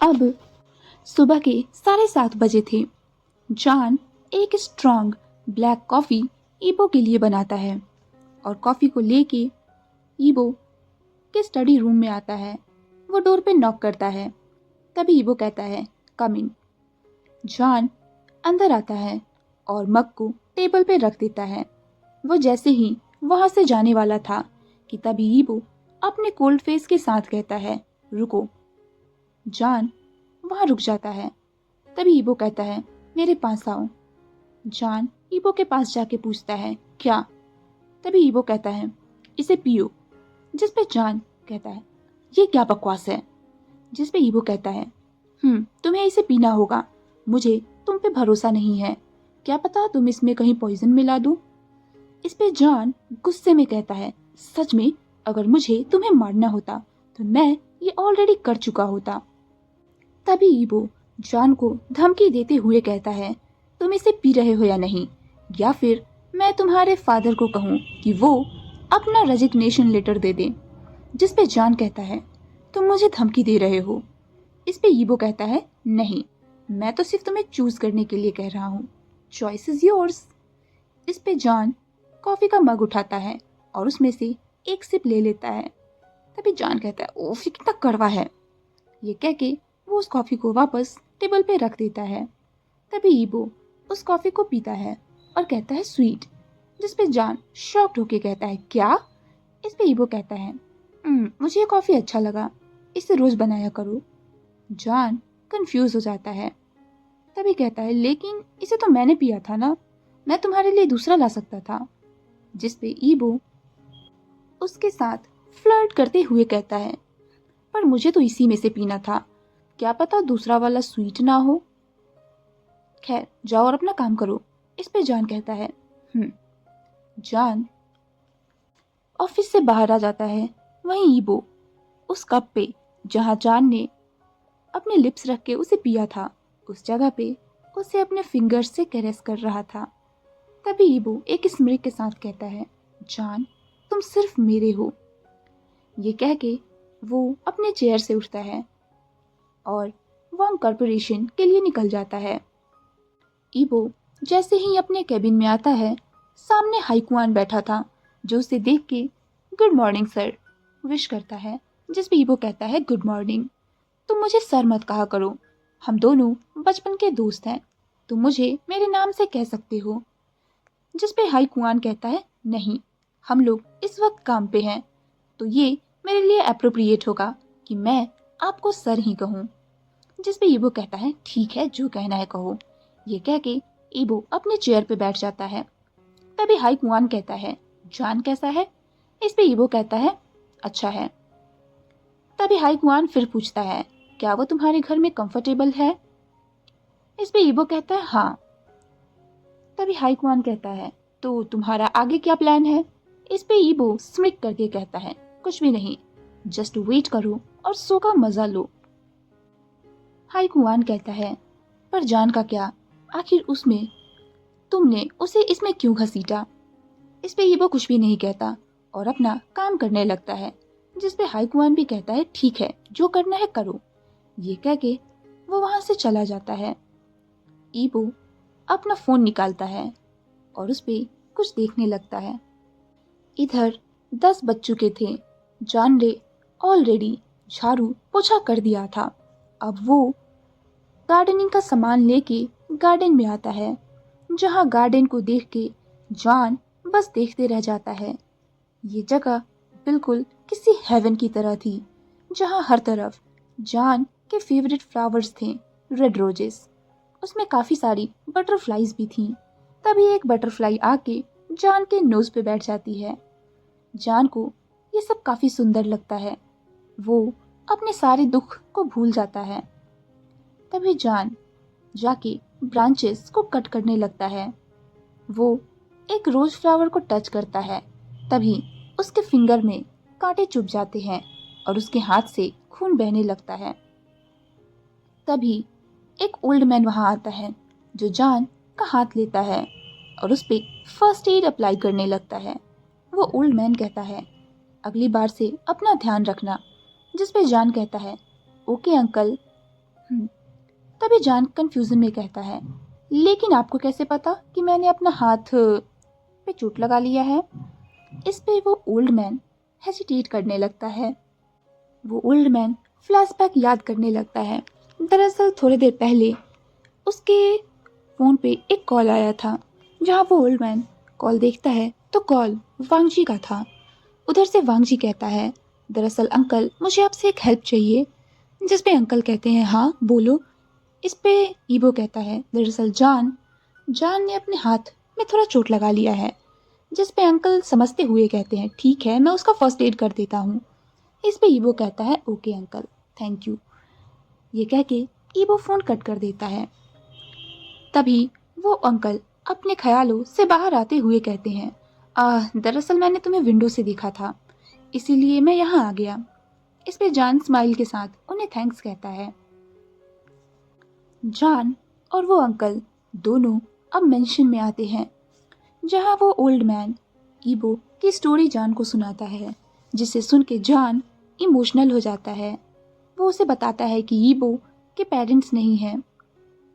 अब सुबह के 7:30 बजे थे। जॉन एक स्ट्रॉन्ग ब्लैक कॉफ़ी ईबो के लिए बनाता है और कॉफ़ी को लेके ईबो के स्टडी रूम में आता है। वो डोर पे नॉक करता है। तभी ईबो कहता है, कम इन। जॉन अंदर आता है और मग को टेबल पे रख देता है। वो जैसे ही वहां से जाने वाला था कि तभी ईबो अपने कोल्ड फेस के साथ कहता है, रुको। जॉन वहां रुक जाता है। तभी ईबो कहता है, मेरे पास आओ। जॉन ईबो के पास जाके पूछता है, क्या? तभी ईबो कहता है, इसे पियो। जिस पे जॉन कहता है, ये क्या बकवास है? जिस पे ईबो कहता है, तुम्हें इसे पीना होगा। मुझे तुम पे भरोसा नहीं है। क्या पता तुम इसमें कहीं पॉइजन मिला दो। इस पे जॉन गुस्से में कहता है, सच में अगर मुझे तुम्हें मारना होता तो मैं ये ऑलरेडी कर चुका होता। तभी ईबो जॉन को धमकी देते हुए कहता है, तुम इसे पी रहे हो या नहीं, या फिर मैं तुम्हारे फादर को कहूँ कि वो अपना रेजिग्नेशन लेटर दे दे। जिस पे जॉन कहता है, तुम मुझे धमकी दे रहे हो। इस पे ईबो कहता है, नहीं, मैं तो सिर्फ तुम्हें चूज करने के लिए कह रहा हूँ। Choice is yours. इस पे जॉन कॉफी का मग उठाता है और उसमें से एक सिप ले लेता है। तभी जॉन कहता है, ओफ, ये कितना कड़वा है। ये कह के वो उस कॉफी को वापस टेबल पे रख देता है। तभी ईबो उस कॉफी को पीता है और कहता है, स्वीट। जिस पे जॉन शॉक्ड होके कहता है, क्या? इस पे ईबो कहता है, मुझे ये कॉफी अच्छा लगा, इसे रोज बनाया करो। जॉन कंफ्यूज हो जाता है। तभी कहता है, लेकिन इसे तो मैंने पिया था ना, मैं तुम्हारे लिए दूसरा ला सकता था। जिस पे ईबो उसके साथ फ्लर्ट करते हुए कहता है, पर मुझे तो इसी में से पीना था, क्या पता दूसरा वाला स्वीट ना हो। खैर, जाओ और अपना काम करो। इस पे जॉन कहता है, जॉन ऑफिस से बाहर आ जाता है। वहीं ईबो उस कप पे जहां जॉन ने अपने लिप्स रख के उसे पिया था, उस जगह पे उसे अपने फिंगर्स से कैरेस कर रहा था। तभी ईबो एक स्मिर्क के साथ कहता है, जॉन, तुम सिर्फ मेरे हो। ये कह के वो अपने चेयर से उठता है और वॉर्म कॉर्पोरेशन के लिए निकल जाता है। ईबो जैसे ही अपने केबिन में आता है, सामने हाईकुआन बैठा था, जो उसे देख के गुड मॉर्निंग सर विश करता है। जिस पे ईबो कहता है, गुड मॉर्निंग। तुम मुझे सर मत कहा करो, हम दोनों बचपन के दोस्त हैं, तुम मुझे मेरे नाम से कह सकते हो। जिस पे हाईकुआन कहता है, नहीं, हम लोग इस वक्त काम पे हैं, तो ये मेरे लिए अप्रोप्रिएट होगा कि मैं आपको सर ही कहूँ। जिस पे ईबो कहता है, ठीक है, जो कहना है कहो। ये कह के ईबो अपने चेयर पे बैठ जाता है। तभी हाईकुआन कहता है, जॉन कैसा है? इस पे ईबो कहता है, अच्छा है। तभी हाईकुआन फिर पूछता है, क्या वो तुम्हारे घर में कंफर्टेबल है? इस पे ईबो कहता है, हाँ। तभी हाईकुआन कहता है, तो तुम्हारा आगे क्या प्लान है? इस पे ईबो स्मिक करके कहता है, कुछ भी नहीं, जस्ट वेट करो और शो का मजा लो। हाईकुआन कहता है, पर जॉन का क्या? आखिर उसमें तुमने उसे इसमें क्यों घसीटा? इस पे ईबो कुछ भी नहीं कहता और अपना काम करने लगता है। जिस पे हाईकुआन भी कहता है, ठीक है, जो करना है करो। ये कह के वो वहां से चला जाता है। ईबो अपना फोन निकालता है और उस पे कुछ देखने लगता है। इधर 10 बज चुके थे। जॉन ने ऑलरेडी झाड़ू पोछा कर दिया था। अब वो गार्डनिंग का सामान लेके गार्डन में आता है, जहाँ गार्डन को देख के जॉन बस देखते रह जाता है। ये जगह बिल्कुल किसी हेवन की तरह थी, जहाँ हर तरफ जॉन के फेवरेट फ्लावर्स थे, रेड रोजेस। उसमें काफी सारी बटरफ्लाईज भी थीं। तभी एक बटरफ्लाई आके जॉन के नोज पे बैठ जाती है। जॉन को ये सब काफी सुंदर लगता है। वो अपने सारे दुख को भूल जाता है। तभी जॉन जाके ब्रांचेस को कट करने लगता है। वो एक रोज फ्लावर को टच करता है। तभी उसके फिंगर में कांटे चुभ जाते हैं और उसके हाथ से खून बहने लगता है। तभी एक ओल्ड मैन वहां आता है, जो जॉन का हाथ लेता है और उस पे फर्स्ट एड अप्लाई करने लगता है। वो ओल्ड मैन कहता है, अगली बार से अपना ध्यान रखना। जिस पे जॉन कहता है, ओके अंकल। तभी जान कंफ्यूजन में कहता है, लेकिन आपको कैसे पता कि मैंने अपना हाथ पे चोट लगा लिया है? इस पे वो ओल्ड मैन हेजिटेट करने लगता है। वो ओल्ड मैन फ्लैशबैक याद करने लगता है। दरअसल थोड़ी देर पहले उसके फ़ोन पे एक कॉल आया था। जहाँ वो ओल्ड मैन कॉल देखता है तो कॉल वांगजी का था। उधर से वांगजी कहता है, दरअसल अंकल मुझे आपसे एक हेल्प चाहिए। जिस पे अंकल कहते हैं, हाँ बोलो। इस पे ईबो कहता है, दरअसल जान जान ने अपने हाथ में थोड़ा चोट लगा लिया है। जिस पे अंकल समझते हुए कहते हैं, ठीक है मैं उसका फर्स्ट एड कर देता हूँ। इस पे ईबो कहता है, ओके अंकल थैंक यू। ये कह के ईबो फ़ोन कट कर देता है। तभी वो अंकल अपने ख्यालों से बाहर आते हुए कहते हैं, दरअसल मैंने तुम्हें विंडो से देखा था, इसीलिए मैं यहाँ आ गया। इस पे जान स्माइल के साथ उन्हें थैंक्स कहता है। जान और वो अंकल दोनों अब मेंशन में आते हैं, जहाँ वो ओल्ड मैन ईबो की स्टोरी जान को सुनाता है, जिसे सुन के जान इमोशनल हो जाता है। वो उसे बताता है कि ईबो के पेरेंट्स नहीं हैं।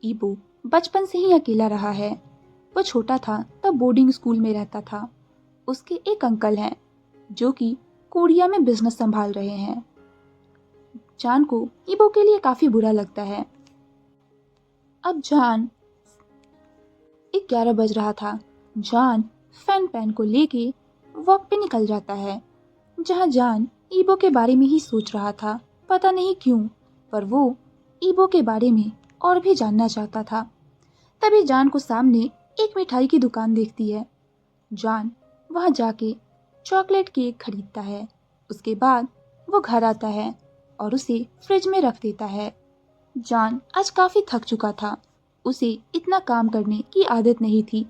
ईबो बचपन से ही अकेला रहा है। वो छोटा था तब बोर्डिंग स्कूल में रहता था। उसके एक अंकल हैं जो कि कोरिया में बिजनेस संभाल रहे हैं। जान को ईबो के लिए काफी बुरा लगता है। अब जान 11 बज रहा था। जान फैन पैन को लेके वॉक पे निकल जाता है, जहाँ जान ईबो के बारे में ही सोच रहा था। पता नहीं क्यों, पर वो ईबो के बारे में और भी जानना चाहता था। तभी जान को सामने एक मिठाई की दुकान दिखती है। जान वहां जाके चॉकलेट केक खरीदता है। उसके बाद वो घर आता है और उसे फ्रिज में रख देता है। जान आज काफी थक चुका था। उसे इतना काम करने की आदत नहीं थी।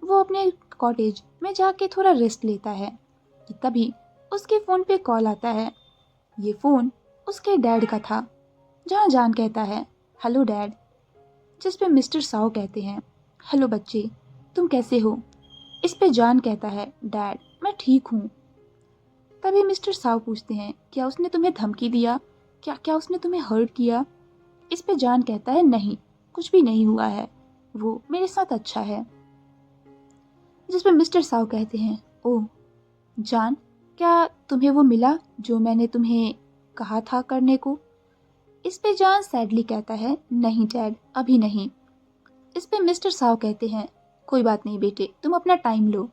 वो अपने कॉटेज में जाके थोड़ा रेस्ट लेता है कि तभी उसके फ़ोन पे कॉल आता है। ये फ़ोन उसके डैड का था, जहाँ जान कहता है, हेलो डैड। जिस पे मिस्टर साओ कहते हैं, हेलो बच्चे तुम कैसे हो? इस पे जान कहता है, डैड मैं ठीक हूँ। तभी मिस्टर साओ पूछते हैं, क्या उसने तुम्हें धमकी दिया? क्या क्या उसने तुम्हें हर्ट किया? इस पे जान कहता है, नहीं कुछ भी नहीं हुआ है, वो मेरे साथ अच्छा है। जिस पे मिस्टर साओ कहते हैं, ओह जान क्या तुम्हें वो मिला जो मैंने तुम्हें कहा था करने को? इस पे जान सैडली कहता है, नहीं डैड अभी नहीं। इस पे मिस्टर साव कहते हैं, कोई बात नहीं बेटे तुम अपना टाइम लो।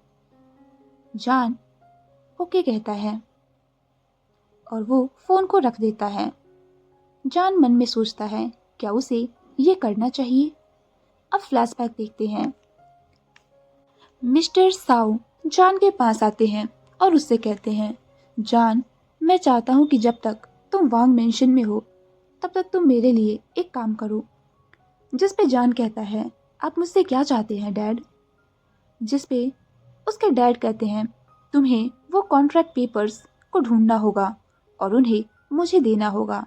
जान ओके कहता है और वो फोन को रख देता है। जान मन में सोचता है, क्या उसे ये करना चाहिए? अब फ्लैशबैक देखते हैं। मिस्टर साव जान के पास आते हैं और उससे कहते हैं, जान मैं चाहता हूँ कि जब तक तुम वांग मेंशन में हो तब तक तुम मेरे लिए एक काम करो। जिस पे जान कहता है, आप मुझसे क्या चाहते हैं डैड? जिस पे उसके डैड कहते हैं, तुम्हें वो कॉन्ट्रैक्ट पेपर्स को ढूंढना होगा और उन्हें मुझे देना होगा।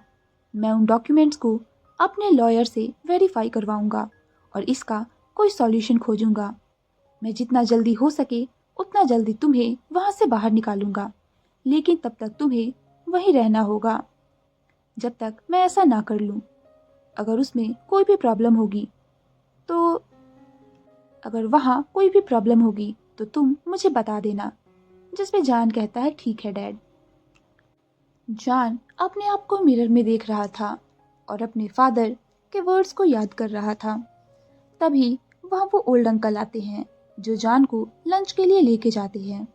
मैं उन डॉक्यूमेंट्स को अपने लॉयर से वेरीफाई करवाऊंगा और इसका कोई सॉल्यूशन खोजूंगा। मैं जितना जल्दी हो सके उतना जल्दी तुम्हें वहां से बाहर निकालूंगा, लेकिन तब तक तुम्हें वहीं रहना होगा जब तक मैं ऐसा ना कर लूं। अगर उसमें कोई भी प्रॉब्लम होगी तो अगर वहाँ कोई भी प्रॉब्लम होगी तो तुम मुझे बता देना। जिस पे जान कहता है, ठीक है डैड। जान अपने आप को मिरर में देख रहा था और अपने फादर के वर्ड्स को याद कर रहा था। तभी वहाँ वो ओल्ड अंकल आते हैं जो जान को लंच के लिए लेके जाते हैं।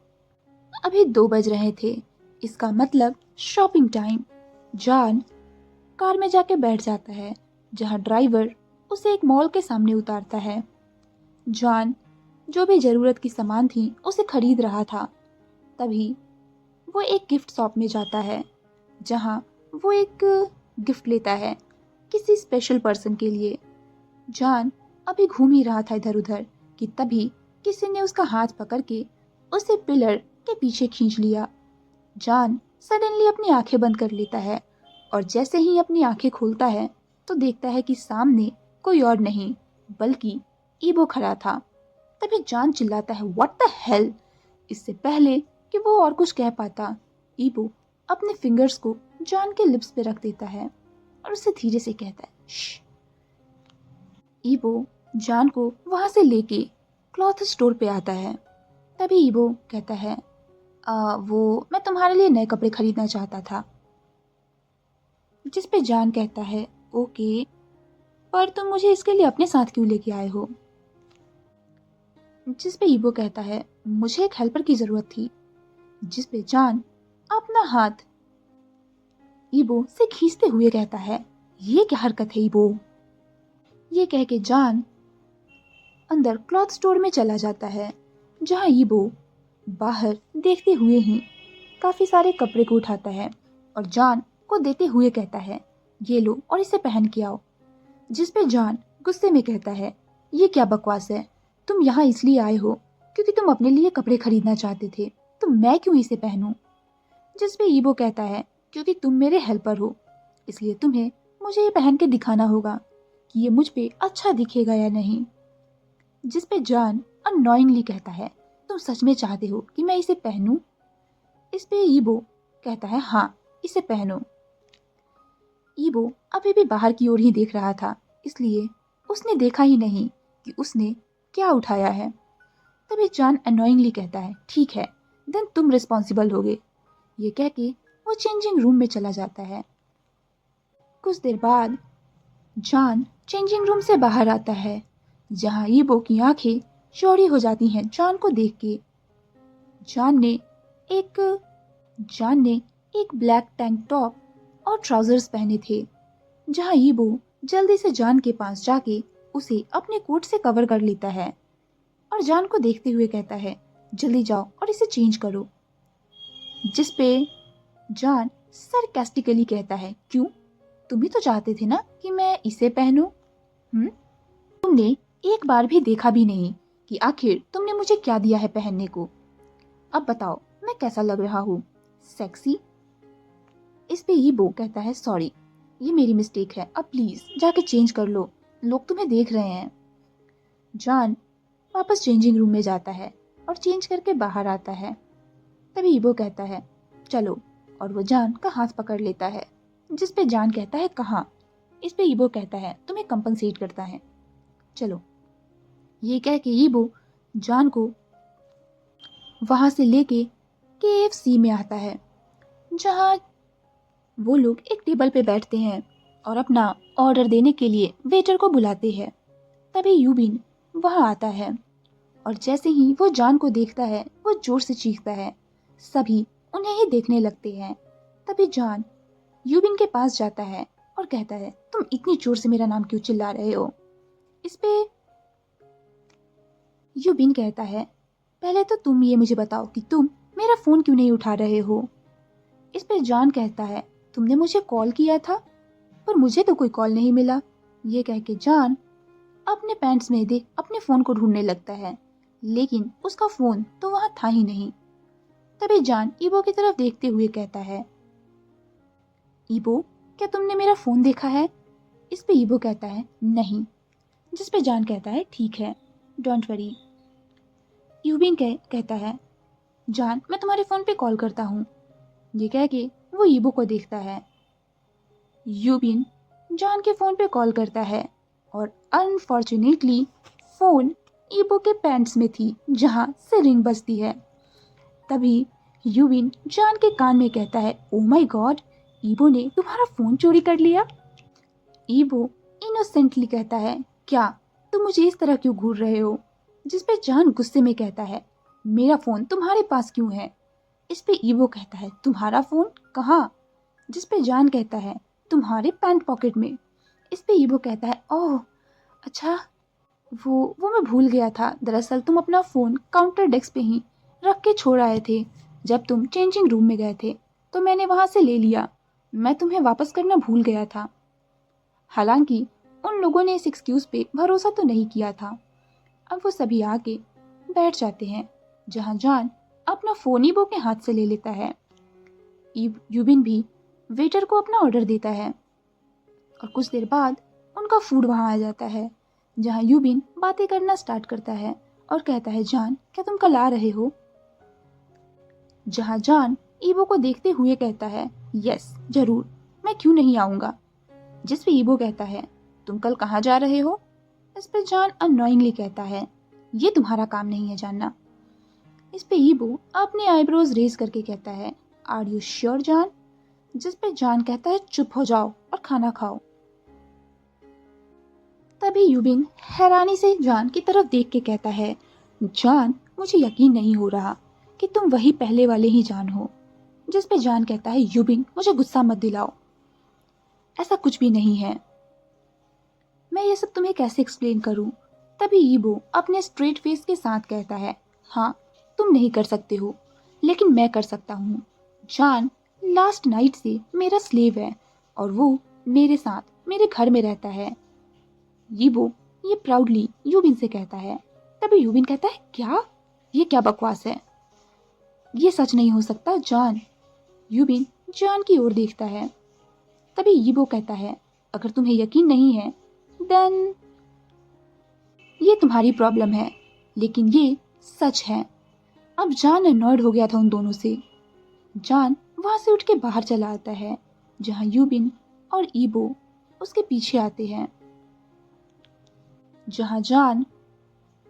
अभी 2 बज रहे थे, इसका मतलब शॉपिंग टाइम। जान कार में जाके बैठ जाता है, जहाँ ड्राइवर उसे एक मॉल के सामने उतारता है। जान जो भी जरूरत की सामान थी उसे खरीद रहा था। तभी वो एक गिफ्ट शॉप में जाता है, जहाँ वो एक गिफ्ट लेता है किसी स्पेशल पर्सन के लिए। जान अभी घूम ही रहा था इधर उधर कि तभी किसी ने उसका हाथ पकड़ के उसे पिलर के पीछे खींच लिया। जान सडनली अपनी आंखें बंद कर लेता है और जैसे ही अपनी आंखें खोलता है तो देखता है कि सामने कोई और नहीं बल्कि ईबो खड़ा था। तभी जान चिल्लाता है, व्हाट द हेल। इससे पहले कि वो और कुछ कह पाता, ईबो अपने फिंगर्स को जान के लिप्स पे रख देता है और उसे धीरे से कहता है, श्श। ईबो जान को वहां से लेके क्लॉथ स्टोर पे आता है। तभी ईबो कहता है, वो मैं तुम्हारे लिए नए कपड़े खरीदना चाहता था। जिस पे जान कहता है, ओके, पर तुम मुझे इसके लिए अपने साथ क्यों लेके आए हो? जिस पे ईबो कहता है, मुझे एक हेल्पर की जरूरत थी। जिस पे जान अपना हाथ ईबो से खींचते हुए कहता है, ये क्या हरकत है ईबो? ये कह के जान अंदर क्लॉथ स्टोर में चला जाता है, जहां ईबो बाहर देखते हुए ही काफी सारे कपड़े को उठाता है और जान को देते हुए कहता है, ये लो और इसे पहन के आओ। जिस पे जान गुस्से में कहता है, ये क्या बकवास है? तुम यहाँ इसलिए आए हो क्योंकि तुम अपने लिए कपड़े खरीदना चाहते थे, तो मैं क्यों इसे पहनूं? जिस पे ईबो कहता है, क्योंकि तुम मेरे हेल्पर हो, इसलिए तुम्हें मुझे ये पहन के दिखाना होगा कि ये मुझ पे अच्छा दिखेगा या नहीं। जिस पे जान अननोइंगली कहता है, तुम सच में चाहते हो कि मैं इसे पहनूं? इस पे ईबो कहता है, हाँ, इसे पहनो। ईबो अभी भी बाहर की ओर ही देख रहा था, इसलिए उसने देखा ही नहीं कि उसने क्या उठाया है। तभी जान अनोइंगली कहता है, ठीक है, देन तुम रिस्पॉन्सिबल होगे। ये कह के वो चेंजिंग रूम में चला जाता है। कुछ देर बाद जान चेंजिंग रूम से बाहर आता है, जहां ईबो की आंखें चौड़ी हो जाती हैं जान को देख के। जान ने एक जान ने एक ब्लैक टैंक टॉप और ट्राउजर्स पहने थे, जहां ईबो जल्दी से जान के पास जाके उसे अपने कोट से कवर कर लेता है और जान को देखते हुए कहता है, जल्दी जाओ और इसे चेंज करो। जिस पे जान सरकास्टिकली कहता है, क्यों? तुम भी तो चाहते थे ना कि मैं इसे पहनूं? तुमने एक बार भी देखा भी नहीं कि आखिर तुमने मुझे क्या दिया है पहनने को। अब बताओ मैं कैसा लग रहा हूँ? सेक्सी? इस पे ईबो कहता है, सॉरी, ये मेरी मिस्टेक है, अब प्लीज जाके चेंज कर लो, लोग तुम्हें देख रहे हैं। जान वापस चेंजिंग रूम में जाता है और चेंज करके बाहर आता है। तभी ईबो कहता है, चलो, और वो जान का हाथ पकड़ लेता है। जिस पे जान कहता है, कहाँ? इस पे ईबो कहता है, तुम्हें कंपनसेट करता है, चलो। ये कह के ईबो जान को वहां से लेके KFC में आता है, जहां वो लोग एक टेबल पे बैठते हैं और अपना ऑर्डर देने के लिए वेटर को बुलाते हैं। तभी यूबिन वहां आता है और जैसे ही वो जान को देखता है, वो जोर से चीखता है। सभी उन्हें ही देखने लगते हैं। तभी जान यूबिन के पास जाता है और कहता है, तुम इतनी जोर से मेरा नाम क्यों चिल्ला रहे हो? इस पे यूबिन कहता है, पहले तो तुम ये मुझे बताओ कि तुम मेरा फोन क्यों नहीं उठा रहे हो? इस पे जान कहता है, तुमने मुझे कॉल किया था, पर मुझे तो कोई कॉल नहीं मिला। ये कह के जान अपने पैंट्स में देख अपने फोन को ढूंढने लगता है, लेकिन उसका फोन तो वहां था ही नहीं। तभी जान ईबो की तरफ देखते हुए कहता है, ईबो, क्या तुमने मेरा फोन देखा है? इस पे ईबो कहता है, नहीं। जिस पे जान कहता है, ठीक है, डोंट वरी। यूबिन कहता है, जान, मैं तुम्हारे फोन पे कॉल करता हूँ। ये कह के वो ईबो को देखता है। यूबिन जान के फोन पे कॉल करता है और अनफॉर्चुनेटली फोन ईबो के पैंट्स में थी, जहां से रिंग बजती है। तभी यूबिन जान के कान में कहता है, ओ माय गॉड, ईबो ने तुम्हारा फोन चोरी कर लिया। ईबो इनोसेंटली कहता है, क्या तुम मुझे इस तरह क्यों घूर रहे हो? जिस पे जान गुस्से में कहता है, मेरा फोन तुम्हारे पास क्यों है? इस पे ईबो कहता है, तुम्हारा फोन कहाँ? जिस पे जान कहता है, तुम्हारे पैंट पॉकेट में। इस पे ईबो कहता है, ओह अच्छा, वो मैं भूल गया था। दरअसल तुम अपना फोन काउंटर डेस्क पे ही रख के छोड़ आए थे। जब तुम चेंजिंग रूम में गए थे तो मैंने वहां से ले लिया। मैं तुम्हें वापस करना भूल गया था। हालांकि उन लोगों ने इस एक्सक्यूज पे भरोसा तो नहीं किया था। अब वो सभी आके बैठ जाते हैं, जहां जान अपना फोन ईबो के हाथ से ले लेता है। यूबिन भी वेटर को अपना ऑर्डर देता है और कुछ देर बाद उनका फूड वहां आ जाता है, जहां यूबिन बातें करना स्टार्ट करता है और कहता है, जान, क्या तुम कल आ रहे हो? जहां जान ईबो को देखते हुए कहता है, यस जरूर, मैं क्यों नहीं आऊंगा। जिस पे ईबो कहता है, तुम कल कहाँ जा रहे हो? इस पे जॉन अननोइंगली कहता है, ये तुम्हारा काम नहीं है जानना। इस पे ईबो अपने आईब्रोज रेज करके कहता है, आर यू श्योर जॉन? जिस पे जॉन कहता है, चुप हो जाओ और खाना खाओ। तभी यूबिन हैरानी से जॉन की तरफ देख के कहता है, जॉन मुझे यकीन नहीं हो रहा कि तुम वही पहले वाले ही जॉन हो। जिस पे जॉन कहता है, यूबिन मुझे गुस्सा मत दिलाओ, ऐसा कुछ भी नहीं है। मैं ये सब तुम्हें कैसे एक्सप्लेन करूं? तभी ईबो अपने स्ट्रेट फेस के साथ कहता है, हाँ तुम नहीं कर सकते हो, लेकिन मैं कर सकता हूँ। जॉन लास्ट नाइट से मेरा स्लेव है और वो मेरे साथ मेरे घर में रहता है। ईबो ये प्राउडली यूबिन से कहता है। तभी यूबिन कहता है, क्या? ये क्या बकवास है? ये सच नहीं हो सकता जॉन। यूबिन जॉन की ओर देखता है। तभी ईबो कहता है, अगर तुम्हें यकीन नहीं है देन ये तुम्हारी प्रॉब्लम है, लेकिन ये सच है। अब जॉन अनॉयड हो गया था उन दोनों से। जॉन वहां से उठ के बाहर चला आता है, जहां यूबिन और ईबो उसके पीछे आते हैं। जहां जॉन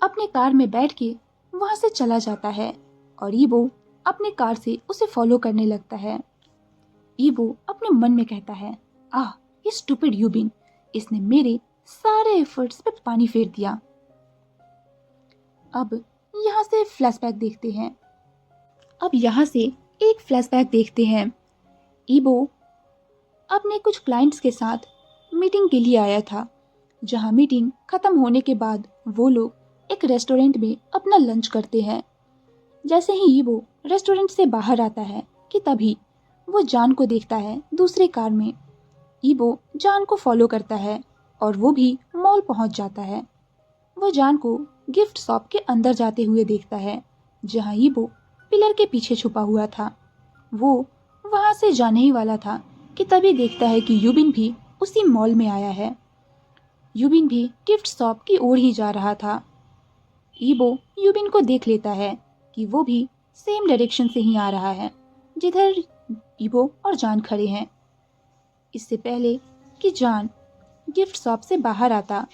अपने कार में बैठ के वहां से चला जाता है और ईबो अपने कार से उसे फॉलो करने लगता है। ईबो अपने मन में कहता है, आह ये स्टूपिड यूबिन, इसने मेरे सारे एफर्ट्स पे पानी फेर दिया। अब यहाँ से फ्लैशबैक देखते हैं। ईबो अपने कुछ क्लाइंट्स के साथ मीटिंग के लिए आया था, जहाँ मीटिंग खत्म होने के बाद वो लोग एक रेस्टोरेंट में अपना लंच करते हैं। जैसे ही ईबो रेस्टोरेंट से बाहर आता है कि तभी वो जॉन को देखता है दूसरे कार में। ईबो जॉन को फॉलो करता है और वो भी मॉल पहुंच जाता है। वो जॉन को गिफ्ट शॉप के अंदर जाते हुए देखता है, जहां ईबो पिलर के पीछे छुपा हुआ था। वो वहां से जाने ही वाला था कि तभी देखता है कि यूबिन भी उसी मॉल में आया है। यूबिन भी गिफ्ट शॉप की ओर ही जा रहा था। ईबो यूबिन को देख लेता है कि वो भी सेम डायरेक्शन से ही आ रहा है जिधर ईबो और जॉन खड़े हैं। इससे पहले कि जॉन गिफ्ट शॉप से बाहर आता,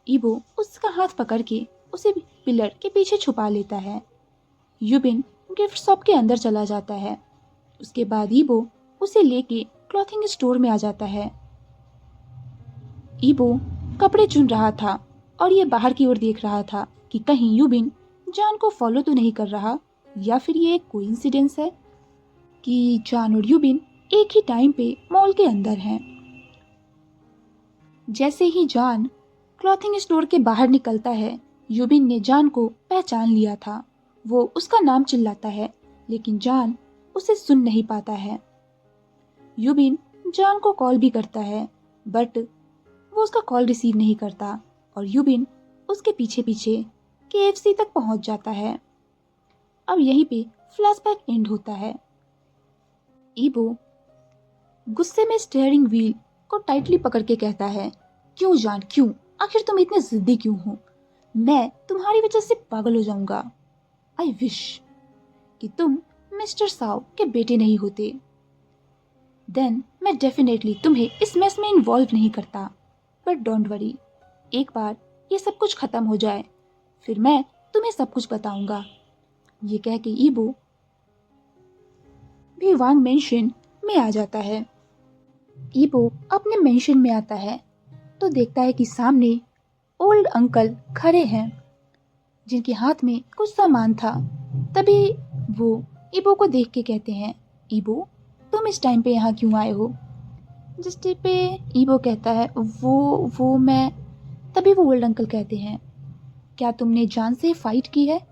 ईबो उसका हाथ पकड़ के उसे पिलर के पीछे छुपा लेता है। यूबिन गिफ्ट शॉप के अंदर चला जाता है। उसके बाद ईबो उसे लेके क्लॉथिंग स्टोर में आ जाता है। ईबो कपड़े चुन रहा था और ये बाहर की ओर देख रहा था कि कहीं यूबिन जॉन को फॉलो तो नहीं कर रहा, या फिर ये एक कोइंसिडेंस है कि जॉन और यूबिन एक ही टाइम पे मॉल के अंदर हैं। जैसे ही जॉन क्लॉथिंग स्टोर के बाहर निकलता है, यूबिन ने जॉन को पहचान लिया था। वो उसका नाम चिल्लाता है, लेकिन जॉन उसे सुन नहीं पाता है। यूबिन जॉन को कॉल भी करता है, बट वो उसका कॉल रिसीव नहीं करता और यूबिन उसके पीछे पीछे केएफसी तक पहुंच जाता है। अब यहीं पे फ्लैशबैक एंड होता है। ईबो गुस्से में स्टीयरिंग व्हील को टाइटली पकड़ के कहता है, क्यों जॉन क्यों? आखिर तुम इतने जिद्दी क्यों हो? मैं तुम्हारी वजह से पागल हो जाऊंगा। आई विश कि तुम मिस्टर साव के बेटे नहीं होते। देन मैं डेफिनेटली तुम्हें इस मैस में इन्वॉल्व नहीं करता। बट डोंट वरी, एक बार ये सब कुछ खत्म हो जाए फिर मैं तुम्हें सब कुछ बताऊंगा। ये कह के ईबो भी वांग मेंशन में आ जाता है। ईबो अपने मेंशन में आता है तो देखता है कि सामने ओल्ड अंकल खड़े हैं जिनके हाथ में कुछ सामान था। तभी वो ईबो को देख के कहते हैं, ईबो तुम इस टाइम पे यहाँ क्यों आए हो? जिस टाइम पे ईबो कहता है, वो मैं। तभी वो ओल्ड अंकल कहते हैं, क्या तुमने जान से फाइट की है?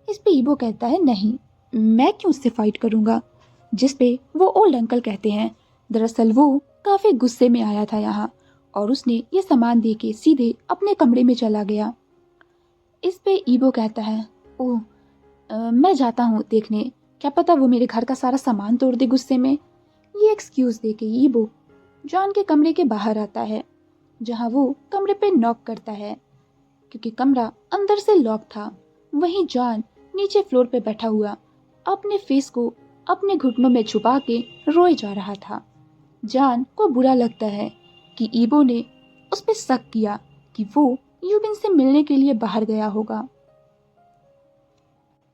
इस पे ईबो कहता है, नहीं, मैं क्यों उससे फाइट करूँगा? जिस पे वो ओल्ड अंकल कहते हैं, दरअसल वो काफ़ी गुस्से में आया था यहाँ और उसने ये सामान दे के सीधे अपने कमरे में चला गया। इस पे ईबो कहता है, ओह मैं जाता हूँ देखने, क्या पता वो मेरे घर का सारा सामान तोड़ दे गुस्से में। ये एक्सक्यूज़ दे के ईबो जॉन के कमरे के बाहर आता है, जहाँ वो कमरे पे नॉक करता है क्योंकि कमरा अंदर से लॉक था। वहीं जॉन नीचे फ्लोर पे बैठा हुआ अपने फेस को अपने घुटनों में छुपा के रोए जा रहा था। जॉन को बुरा लगता है कि ईबो ने उस पर शक किया कि वो यूबिन से मिलने के लिए बाहर गया होगा।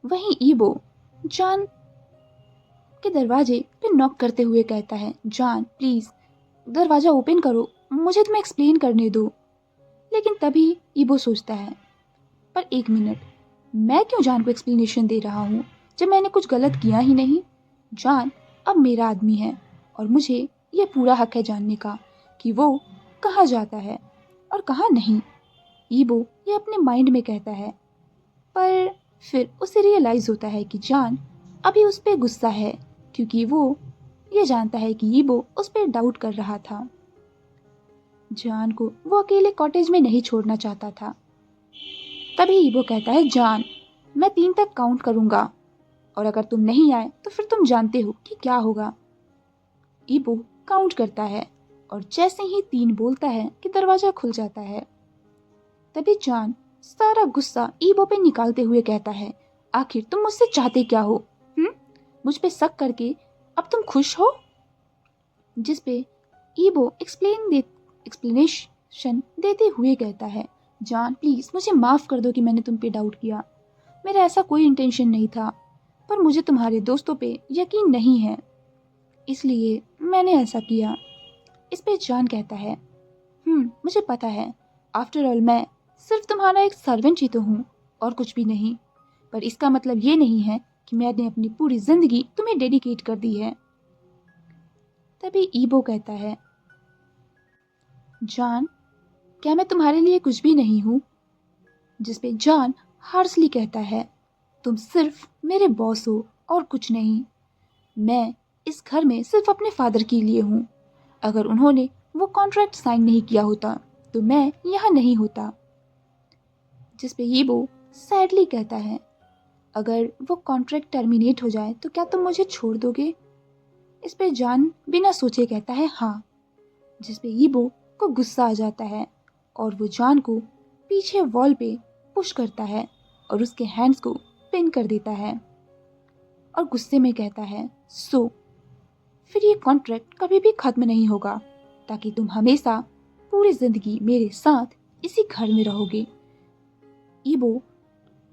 वहीं ईबो जान के दरवाजे पे नॉक करते हुए कहता है, जान प्लीज दरवाजा ओपन करो, मुझे तुम्हें एक्सप्लेन करने दो। लेकिन तभी ईबो सोचता है, पर एक मिनट, मैं क्यों जान को एक्सप्लेनेशन दे रहा हूँ जब मैंने कुछ गलत किया ही नहीं। जान अब मेरा आदमी है और मुझे यह पूरा हक है जानने का कि वो कहाँ जाता है और कहाँ नहीं। ईबो ये अपने माइंड में कहता है, पर फिर उसे रियलाइज होता है कि जान अभी उस पर गुस्सा है क्योंकि वो ये जानता है कि ईबो उस पर डाउट कर रहा था। जान को वो अकेले कॉटेज में नहीं छोड़ना चाहता था। तभी ईबो कहता है, जान मैं 3 तक काउंट करूंगा और अगर तुम नहीं आए तो फिर तुम जानते हो कि क्या होगा। ईबो काउंट करता है और जैसे ही 3 बोलता है कि दरवाजा खुल जाता है। तभी जान सारा गुस्सा ईबो पे निकालते हुए कहता है, आखिर तुम मुझसे चाहते क्या हो? मुझ पे शक करके अब तुम खुश हो? जिस पे ईबो एक्सप्लेनेशन देते हुए कहता है, जान प्लीज मुझे माफ कर दो कि मैंने तुम पे डाउट किया। मेरा ऐसा कोई इंटेंशन नहीं था, पर मुझे तुम्हारे दोस्तों पे यकीन नहीं है, इसलिए मैंने ऐसा किया। इस पे जान कहता है, मुझे पता है, आफ्टर ऑल मैं सिर्फ तुम्हारा एक सर्वेंट ही तो हूँ और कुछ भी नहीं, पर इसका मतलब ये नहीं है कि मैंने अपनी पूरी जिंदगी तुम्हें डेडिकेट कर दी है। तभी ईबो कहता है, जान क्या मैं तुम्हारे लिए कुछ भी नहीं हूँ? जिसपे जान हार्शली कहता है, तुम सिर्फ मेरे बॉस हो और कुछ नहीं। मैं इस घर में सिर्फ अपने फादर के लिए हूँ। अगर उन्होंने वो कॉन्ट्रैक्ट साइन नहीं किया होता तो मैं यहाँ नहीं होता। जिसपे ईबो सैडली कहता है, अगर वो कॉन्ट्रैक्ट टर्मिनेट हो जाए तो क्या तुम मुझे छोड़ दोगे? इस पे जान बिना सोचे कहता है, हाँ। जिस पे ईबो को गुस्सा आ जाता है और वो जान को पीछे वॉल पे पुश करता है और उसके हैंड्स को पिन कर देता है और गुस्से में कहता है, फिर ये कॉन्ट्रैक्ट कभी भी खत्म नहीं होगा, ताकि तुम हमेशा पूरी जिंदगी मेरे साथ इसी घर में रहोगे। ईबो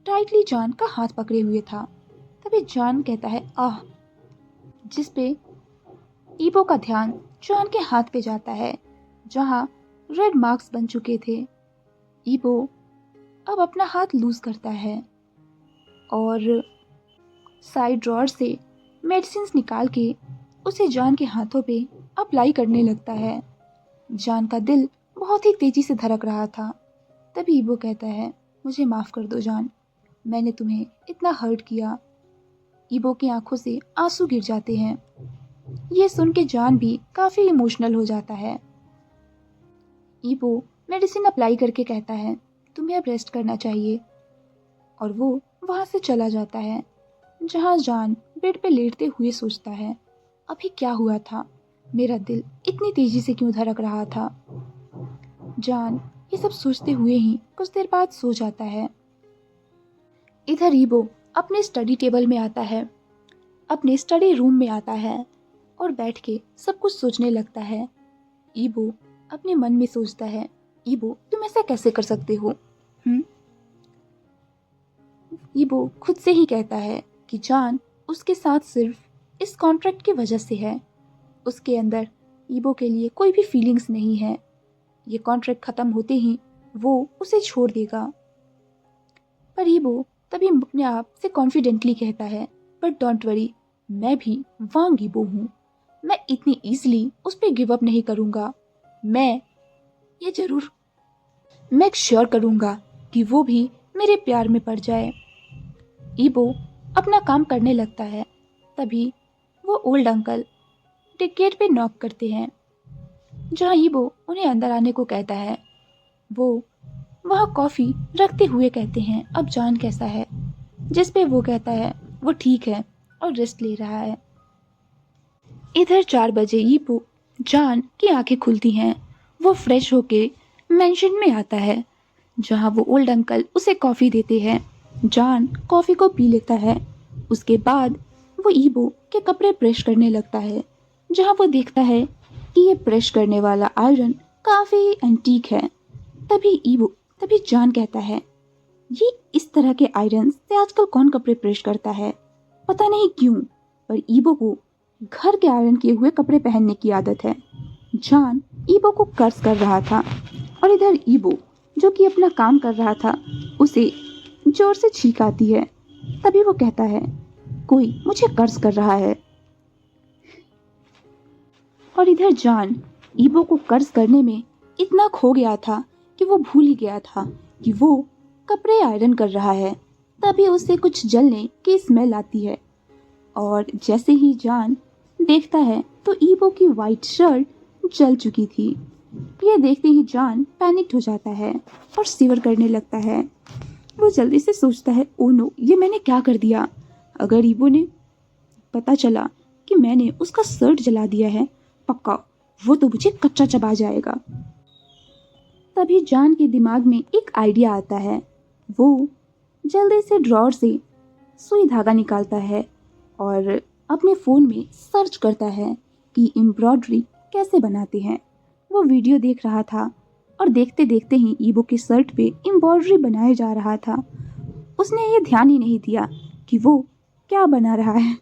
टाइटली जान का हाथ पकड़े हुए था। तभी जान कहता है, आह। जिस पे ईबो का ध्यान जान के हाथ पे जाता है जहां रेड मार्क्स बन चुके थे। ईबो अब अपना हाथ लूज करता है और साइड ड्रॉअर से मेडिसिन निकाल के उसे जान के हाथों पे अप्लाई करने लगता है। जान का दिल बहुत ही तेजी से धड़क रहा था। तभी ईबो कहता है, मुझे माफ कर दो जान, मैंने तुम्हें इतना हर्ट किया। ईबो की आंखों से आंसू गिर जाते हैं। ये सुन के जान भी काफी इमोशनल हो जाता है। ईबो मेडिसिन अप्लाई करके कहता है, तुम्हें अब रेस्ट करना चाहिए, और वो वहां से चला जाता है। जहां जान बेड पे लेटते हुए सोचता है, अभी क्या हुआ था, मेरा दिल इतनी तेजी से क्यों धड़क रहा था। जान ये सब सोचते हुए ही कुछ देर बाद सो जाता है। इधर ईबो अपने स्टडी टेबल में आता है, अपने स्टडी रूम में आता है और बैठ के सब कुछ सोचने लगता है। ईबो अपने मन में सोचता है, ईबो तुम ऐसा कैसे कर सकते हो? ईबो खुद से ही कहता है कि जान उसके साथ सिर्फ इस कॉन्ट्रैक्ट की वजह से है। उसके अंदर ईबो के लिए कोई भी फीलिंग्स नहीं है। ये कॉन्ट्रैक्ट खत्म होते ही वो उसे छोड़ देगा। पर ईबो तभी अपने आप से कॉन्फिडेंटली कहता है, बट डोंट वरी, मैं भी वांग ईबो हूँ, मैं इतनी इजीली उस पर गिव अप नहीं करूँगा। मैं मेक श्योर करूँगा कि वो भी मेरे प्यार में पड़ जाए। ईबो अपना काम करने लगता है। तभी वो ओल्ड अंकल गेट पे नॉक करते हैं, जहाँ ईबो उन्हें अंदर आने को कहता है। वो वहाँ कॉफ़ी रखते हुए कहते हैं, अब जान कैसा है? जिस पे वो कहता है वो ठीक है और रेस्ट ले रहा है। इधर 4 बजे ईबो जान की आंखें खुलती हैं। वो फ्रेश होके मेंशन में आता है, जहाँ वो ओल्ड अंकल उसे कॉफ़ी देते हैं। जान कॉफ़ी को पी लेता है। उसके बाद वो ईबो के कपड़े प्रेस करने लगता है, जहाँ वो देखता है कि ये प्रेस करने वाला आयरन काफी एंटीक है। तभी जॉन कहता है, ये इस तरह के आयरन से आजकल कौन कपड़े प्रेस करता है, पता नहीं क्यों, पर ईबो को घर के आयरन किए हुए कपड़े पहनने की आदत है। जॉन ईबो को कर्ज कर रहा था और इधर ईबो जो कि अपना काम कर रहा था उसे जोर से छींक आती है। तभी वो कहता है, कोई मुझे कर्ज कर रहा है। और इधर जॉन ईबो को कर्ज करने में इतना खो गया था कि वो भूल ही गया था कि वो कपड़े आयरन कर रहा है। तभी उसे कुछ जलने की स्मेल आती है और जैसे ही जॉन देखता है तो ईबो की वाइट शर्ट जल चुकी थी। ये देखते ही जॉन पैनिक हो जाता है और सिवर करने लगता है। वो जल्दी से सोचता है, ओ नो, ये मैंने क्या कर दिया। अगर ईबो ने पता चला कि मैंने उसका शर्ट जला दिया है, पक्का वो तो मुझे कच्चा चबा जाएगा। तभी जॉन के दिमाग में एक आइडिया आता है। वो जल्दी से ड्रॉर से सुई धागा निकालता है और अपने फ़ोन में सर्च करता है कि एम्ब्रॉयडरी कैसे बनाते हैं। वो वीडियो देख रहा था और देखते देखते ही ईबो के शर्ट पे एम्ब्रॉयडरी बनाया जा रहा था। उसने ये ध्यान ही नहीं दिया कि वो क्या बना रहा है।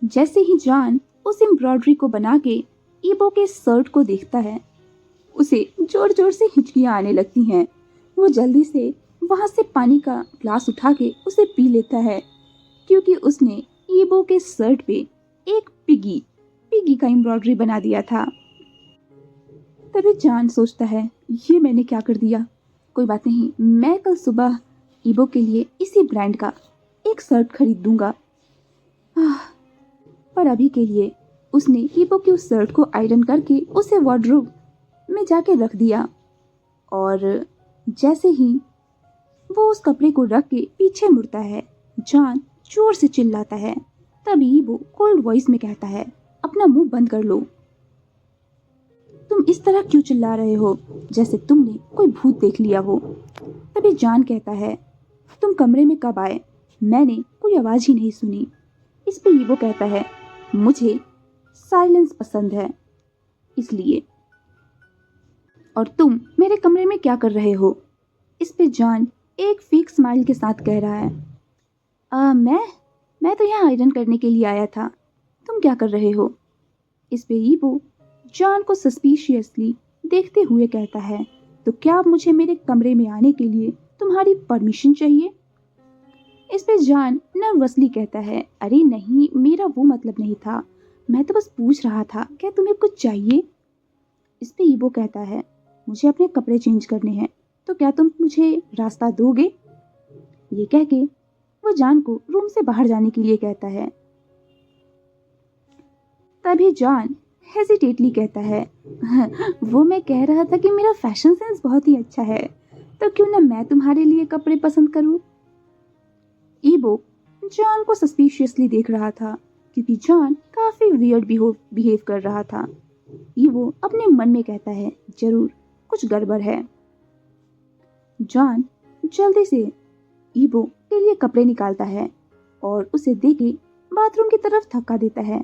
जैसे ही जॉन उस एम्ब्रॉयडरी को बना के ईबो के शर्ट को देखता है, उसे जोर जोर से हिचकियाँ आने लगती हैं। वो जल्दी से वहाँ से पानी का ग्लास उठा के उसे पी लेता है, क्योंकि उसने ईबो के शर्ट पे एक पिगी का एम्ब्रॉयडरी बना दिया था। तभी जॉन सोचता है, ये मैंने क्या कर दिया। कोई बात नहीं, मैं कल सुबह ईबो के लिए इसी ब्रांड का एक शर्ट खरीद दूंगा। पर अभी के लिए उसने ईबो की उस शर्ट को आयरन करके उसे वार्डरोब में जाके रख दिया। और जैसे ही वो उस कपड़े को रख के पीछे मुड़ता है, जॉन जोर से चिल्लाता है। तभी वो कोल्ड वॉइस में कहता है, अपना मुंह बंद कर लो। तुम इस तरह क्यों चिल्ला रहे हो, जैसे तुमने कोई भूत देख लिया हो। तभी जॉन कहता है, तुम कमरे में कब आए, मैंने कोई आवाज ही नहीं सुनी। इस पे ईबो कहता है, मुझे साइलेंस पसंद है इसलिए। और तुम मेरे कमरे में क्या कर रहे हो। इस पे जॉन एक फेक स्माइल के साथ कह रहा है, मैं तो यहाँ आयरन करने के लिए आया था, तुम क्या कर रहे हो। इस पे ईबो जॉन को सस्पिशियसली देखते हुए कहता है, तो क्या अब मुझे मेरे कमरे में आने के लिए तुम्हारी परमिशन चाहिए। इस पे जॉन नर्वसली कहता है, अरे नहीं, मेरा वो मतलब नहीं था, मैं तो बस पूछ रहा था, क्या तुम्हें कुछ चाहिए। इस पे ईबो कहता है, मुझे अपने कपड़े चेंज करने हैं, तो क्या तुम मुझे रास्ता दोगे। ये कह के वो जॉन को रूम से बाहर जाने के लिए कहता है। तभी जॉन हेजिटेटली कहता है, वो मैं कह रहा था कि मेरा फैशन सेंस बहुत ही अच्छा है, तो क्यों ना मैं तुम्हारे लिए कपड़े पसंद करूं। ईबो जॉन को सस्पिशियसली देख रहा था, क्योंकि जॉन काफी वियर्ड बिहेव कर रहा था। ईबो अपने मन में कहता है, जरूर कुछ गड़बड़ है। जॉन जल्दी से ईबो के लिए कपड़े निकालता है और उसे देके बाथरूम की तरफ धक्का देता है।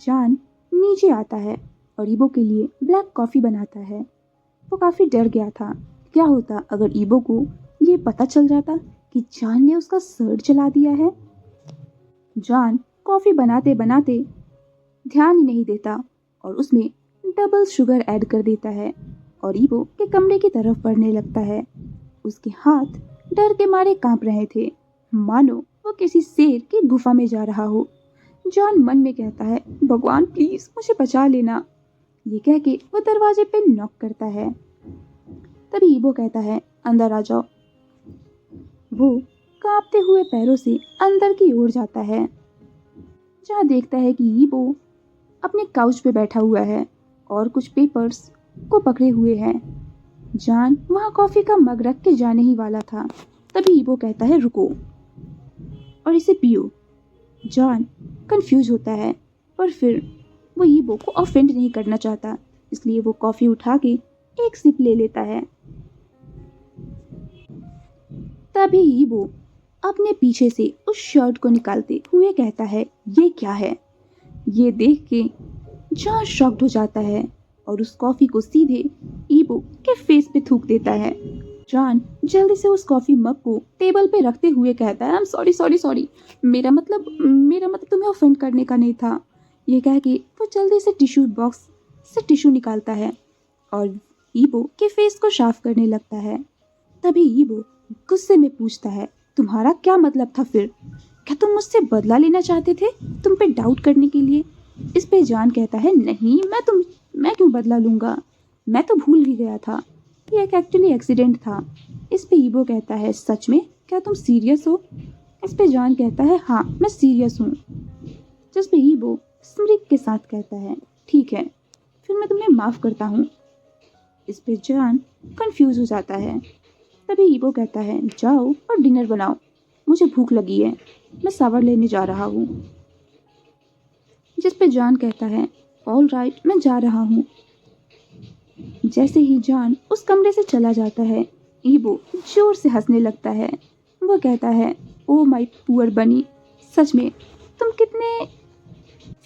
जॉन नीचे आता है और ईबो के लिए ब्लैक कॉफी बनाता है। वो काफी डर गया था, क्या होता अगर ईबो को ये पता चल जाता कि जॉन ने उसका शर्ट जला दिया है। जॉन कॉफी बनाते बनाते ध्यान ही नहीं देता और उसमें डबल शुगर ऐड कर देता है और ईबो के कमरे की तरफ बढ़ने लगता है। उसके हाथ डर के मारे कांप रहे थे, मानो वो किसी शेर की गुफा में जा रहा हो। जॉन मन में कहता है, भगवान प्लीज मुझे बचा लेना। ये कह के वो दरवाजे पे नॉक करता है। तभी ईबो कहता है, अंदर आ जाओ। वो कांपते हुए पैरों से अंदर की ओर जाता है, जहाँ देखता है कि ईबो अपने काउच पे बैठा हुआ है और कुछ पेपर्स को पकड़े हुए है। जॉन वहाँ कॉफी का मग रख के जाने ही वाला था, तभी ईबो कहता है, रुको और इसे पियो। जॉन कंफ्यूज होता है, पर फिर वो ईबो को ऑफेंड नहीं करना चाहता, इसलिए वो कॉफी उठा के एक सिप ले लेता है। तभी ईबो अपने पीछे से उस शर्ट को निकालते हुए कहता है, ये क्या है। ये देख के जॉन शॉक्ड हो जाता है और उस कॉफी को सीधे ईबो के फेस पे थूक देता है। जॉन जल्दी से उस कॉफी मग को टेबल पे रखते हुए कहता है, I am sorry sorry sorry, मेरा मतलब तुम्हें ऑफेंड करने का नहीं था। ये कह के वो जल्दी से टिश्यू बॉक्स से टिश्यू निकालता है और ईबो के फेस को साफ करने लगता है। तभी ईबो गुस्से में पूछता है, तुम्हारा क्या मतलब था फिर? क्या तुम मुझसे बदला लेना चाहते थे तुम पे डाउट करने के लिए? इस पे जॉन कहता है, नहीं, मैं क्यों बदला लूंगा, मैं तो भूल ही गया था, ये एक एक्चुअली एक्सीडेंट था। इस पे ईबो कहता है, सच में? क्या तुम सीरियस हो? इस पे जॉन कहता है, हाँ मैं सीरियस हूँ। जिस पे ईबो स्मृति के साथ कहता है, ठीक है, फिर मैं तुम्हें माफ़ करता हूँ। इस पे जॉन कंफ्यूज हो जाता है। तभी ईबो कहता है, जाओ और डिनर बनाओ, मुझे भूख लगी है, मैं शावर लेने जा रहा हूँ। जिस पे जॉन कहता है, ऑल राइट, मैं जा रहा हूँ। जैसे ही जॉन उस कमरे से चला जाता है, ईबो जोर से हंसने लगता है। वो कहता है, ओ माय पुअर बनी, सच में तुम कितने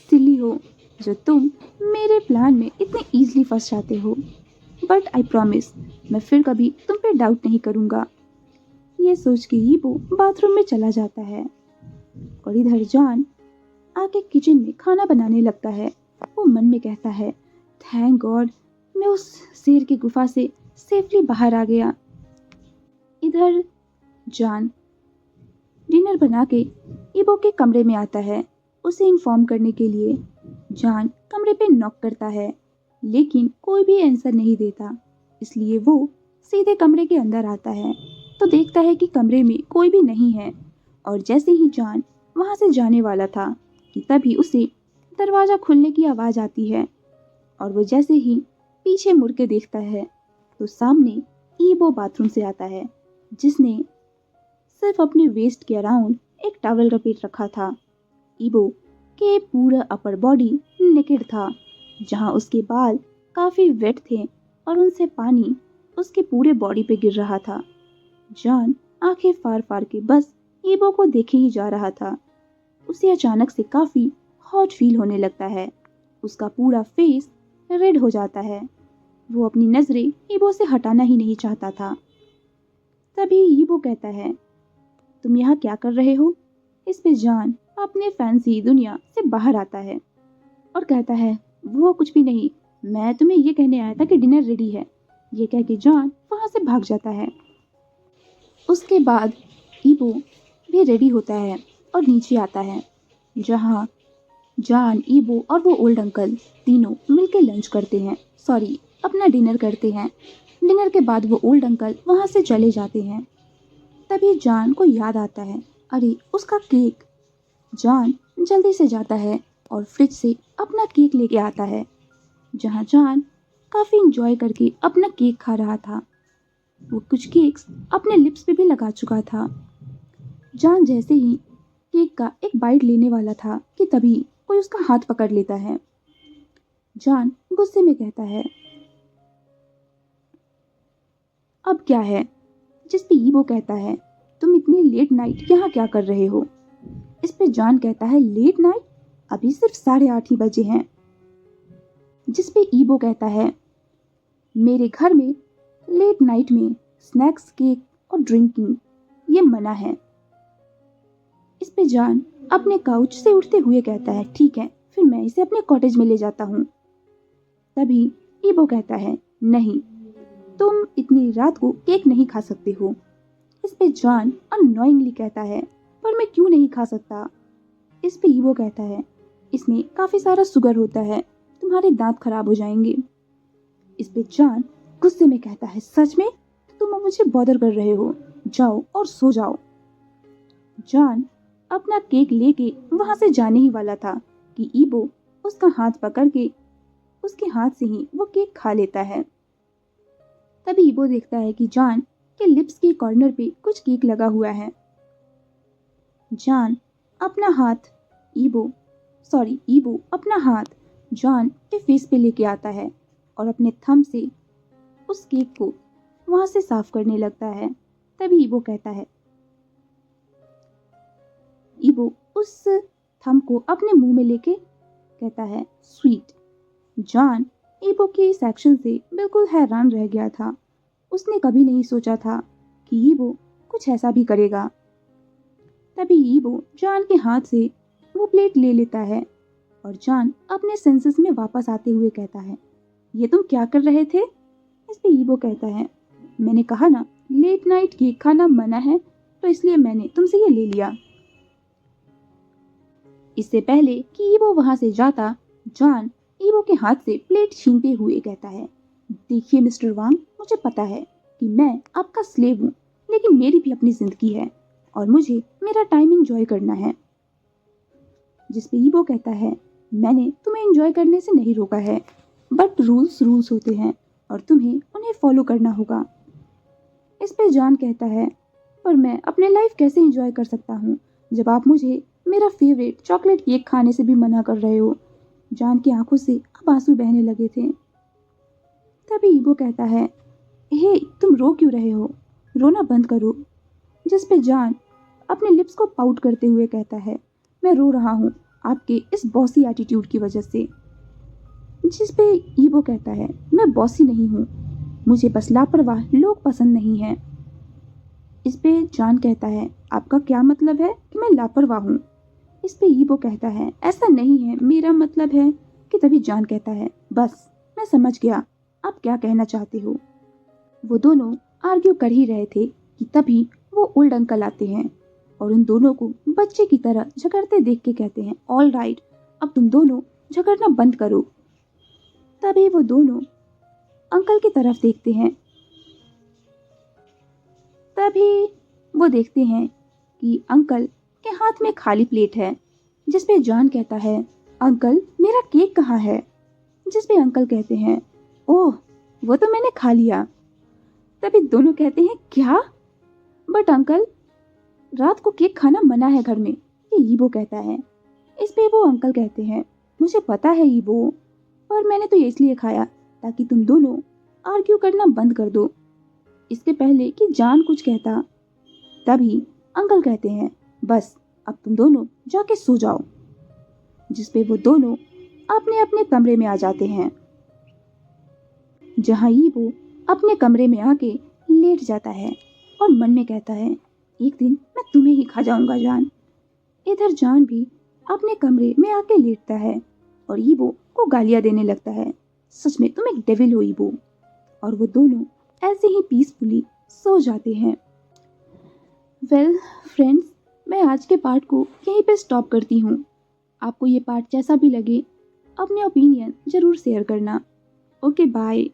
सिली हो जो तुम मेरे प्लान में इतने ईजिली फंस जाते हो। बट आई प्रॉमिस, मैं फिर कभी तुम पे डाउट नहीं करूँगा। ये सोच के ईबो बाथरूम में चला जाता है और इधर जॉन आके किचन में खाना बनाने लगता है। वो मन में कहता है, थैंक गॉड मैं उस शेर की गुफा से सेफली बाहर आ गया। इधर जॉन डिनर बना के ईबो के कमरे में आता है उसे इन्फॉर्म करने के लिए। जॉन कमरे पे नॉक करता है लेकिन कोई भी आंसर नहीं देता, इसलिए वो सीधे कमरे के अंदर आता है तो देखता है कि कमरे में कोई भी नहीं है। और जैसे ही जॉन वहाँ से जाने वाला था कि तभी उसे दरवाज़ा खुलने की आवाज़ आती है और वो जैसे ही पीछे मुड़ के देखता है तो सामने ईबो बाथरूम से आता है, जिसने सिर्फ अपने वेस्ट के अराउंड एक टॉवल लपेट रखा था। ईबो के पूरा अपर बॉडी नेकेड था, जहाँ उसके बाल काफ़ी वेट थे और उनसे पानी उसके पूरे बॉडी पे गिर रहा था। जॉन आंखें फाड़ फाड़ के बस ईबो को देखे ही जा रहा था। उसे अचानक से काफ़ी हॉट फील होने लगता है, उसका पूरा फेस रेड हो जाता है। वो अपनी नज़रें ईबो से हटाना ही नहीं चाहता था। तभी ईबो कहता है, तुम यहाँ क्या कर रहे हो? इस पे जॉन अपने फैंसी दुनिया से बाहर आता है और कहता है, वो कुछ भी नहीं, मैं तुम्हें ये कहने आया था कि डिनर रेडी है। ये कह के जॉन वहाँ से भाग जाता है। उसके बाद ईबो भी रेडी होता है और नीचे आता है, जहाँ जॉन, ईबो और वो ओल्ड अंकल तीनों मिलकर लंच करते हैं, सॉरी अपना डिनर करते हैं। डिनर के बाद वो ओल्ड अंकल वहाँ से चले जाते हैं। तभी जॉन को याद आता है, अरे उसका केक। जॉन जल्दी से जाता है और फ्रिज से अपना केक लेके आता है, जहाँ जॉन काफ़ी इंजॉय करके अपना केक खा रहा था। वो कुछ केक्स अपने लिप्स पे भी लगा चुका था। जॉन जैसे ही केक का एक बाइट लेने वाला था कि तभी कोई उसका हाथ पकड़ लेता है। जॉन गुस्से में कहता है, अब क्या है? जिस पे ईबो कहता है, तुम इतनी लेट नाइट यहाँ क्या कर रहे हो? इस पे जॉन कहता है, लेट नाइट? अभी सिर्फ 8:30 ही बजे हैं। जिस पे ईबो कहता है, मेरे घर में लेट नाइट में स्नैक्स, केक और ड्रिंकिंग ये मना है। इस पे जॉन अपने काउच से उठते हुए कहता है, ठीक है, फिर मैं इसे अपने कॉटेज में ले जाता हूँ। तभी ईबो कहता है, नहीं, तुम इतनी रात को केक नहीं खा सकते हो। इस पे जॉन अननोइंगली कहता है, पर मैं क्यों नहीं खा सकता? इस पे ईबो कहता है, इसमें काफ़ी सारा शुगर होता है, तुम्हारे दांत खराब हो जाएंगे। इस पे जॉन गुस्से में कहता है, सच में? तुम मुझे बॉदर कर रहे हो, जाओ और सो जाओ। जॉन अपना केक लेके वहां से जाने ही वाला था कि ईबो उसका हाथ पकड़ के उसके हाथ से ही वो केक खा लेता है। तभी ईबो देखता है कि जॉन के लिप्स के कॉर्नर पे कुछ केक लगा हुआ है। जॉन अपना हाथ ईबो अपना हाथ जॉन के फेस पे लेके आता है और अपने थंब से उस केक को वहां से साफ करने लगता है। तभी ईबो उस थंब को अपने मुंह में लेके कहता है, स्वीट। जॉन ईबो के इस एक्शन से बिल्कुल हैरान रह गया था। उसने कभी नहीं सोचा था कि ईबो कुछ ऐसा भी करेगा। तभी ईबो जान के हाथ से वो प्लेट ले लेता है और जान अपने सेंसेस में वापस आते हुए कहता है, ये तुम क्या कर रहे थे? इस पे ईबो कहता है, मैंने कहा ना लेट नाइट केक खाना मना है, तो इसलिए मैंने तुमसे ये ले लिया। इससे पहले कि ईबो वहां से जाता, जॉन ईबो के हाथ से प्लेट छीनते हुए कहता है, देखिए मिस्टर वांग, मुझे पता है कि मैं आपका स्लेव हूँ, लेकिन मेरी भी अपनी जिंदगी है और मुझे मेरा टाइम एंजॉय करना है। जिस पे ईबो कहता है, मैंने तुम्हें एंजॉय करने से नहीं रोका है, बट रूल्स रूल्स होते हैं और तुम्हें उन्हें फॉलो करना होगा। इस पे जॉन कहता है, पर मैं अपने लाइफ कैसे एंजॉय कर सकता हूँ जब आप मुझे मेरा फेवरेट चॉकलेट केक खाने से भी मना कर रहे हो। जॉन की आंखों से अब आंसू बहने लगे थे। तभी ईबो कहता है, हे तुम रो क्यों रहे हो, रोना बंद करो। जिस पे जॉन अपने लिप्स को पाउट करते हुए कहता है, मैं रो रहा हूँ आपके इस बॉसी एटीट्यूड की वजह से। जिस पे ईबो कहता है, मैं बॉसी नहीं हूँ, मुझे बस लापरवाह लोग पसंद नहीं हैं। इस पे जॉन कहता है, आपका क्या मतलब है कि मैं लापरवाह हूँ? इस पे ईबो कहता है, ऐसा नहीं है, मेरा मतलब है कि। तभी जॉन कहता है, बस मैं समझ गया आप क्या कहना चाहते हो। वो दोनों आर्ग्यू कर ही रहे थे कि तभी वो ओल्ड अंकल आते हैं और उन दोनों को बच्चे की तरह झगड़ते देख के कहते हैं, ऑल राइट, अब तुम दोनों झगड़ना बंद करो। तभी वो दोनों अंकल की तरफ देखते हैं। तभी वो देखते हैं कि अंकल के हाथ में खाली प्लेट है। जिस पे जॉन कहता है, अंकल मेरा केक कहाँ है? जिस पे अंकल कहते हैं, ओह वो तो मैंने खा लिया। तभी दोनों कहते हैं, क्या? बट अंकल रात को केक खाना मना है घर में, ये ईबो कहता है। इस पे वो अंकल कहते हैं, मुझे पता है ईबो, पर मैंने तो ये इसलिए खाया ताकि तुम दोनों आर्ग्यू करना बंद कर दो। इसके पहले कि जान कुछ कहता, तभी अंकल कहते हैं, बस अब तुम दोनों जाके सो जाओ। जिस पे वो दोनों अपने अपने कमरे में आ जाते हैं, जहाँ ईबो अपने कमरे में आके लेट जाता है और मन में कहता है, एक दिन मैं तुम्हें ही खा जाऊंगा जान। इधर जान भी अपने कमरे में आके लेटता है और ईबो को गालियां देने लगता है, सच में तुम एक डेविल हो ईबो। और वो दोनों ऐसे ही पीसफुली सो जाते हैं। वेल फ्रेंड्स, मैं आज के पार्ट को यहीं पे स्टॉप करती हूँ। आपको ये पार्ट जैसा भी लगे अपने ओपिनियन ज़रूर शेयर करना। Okay bye.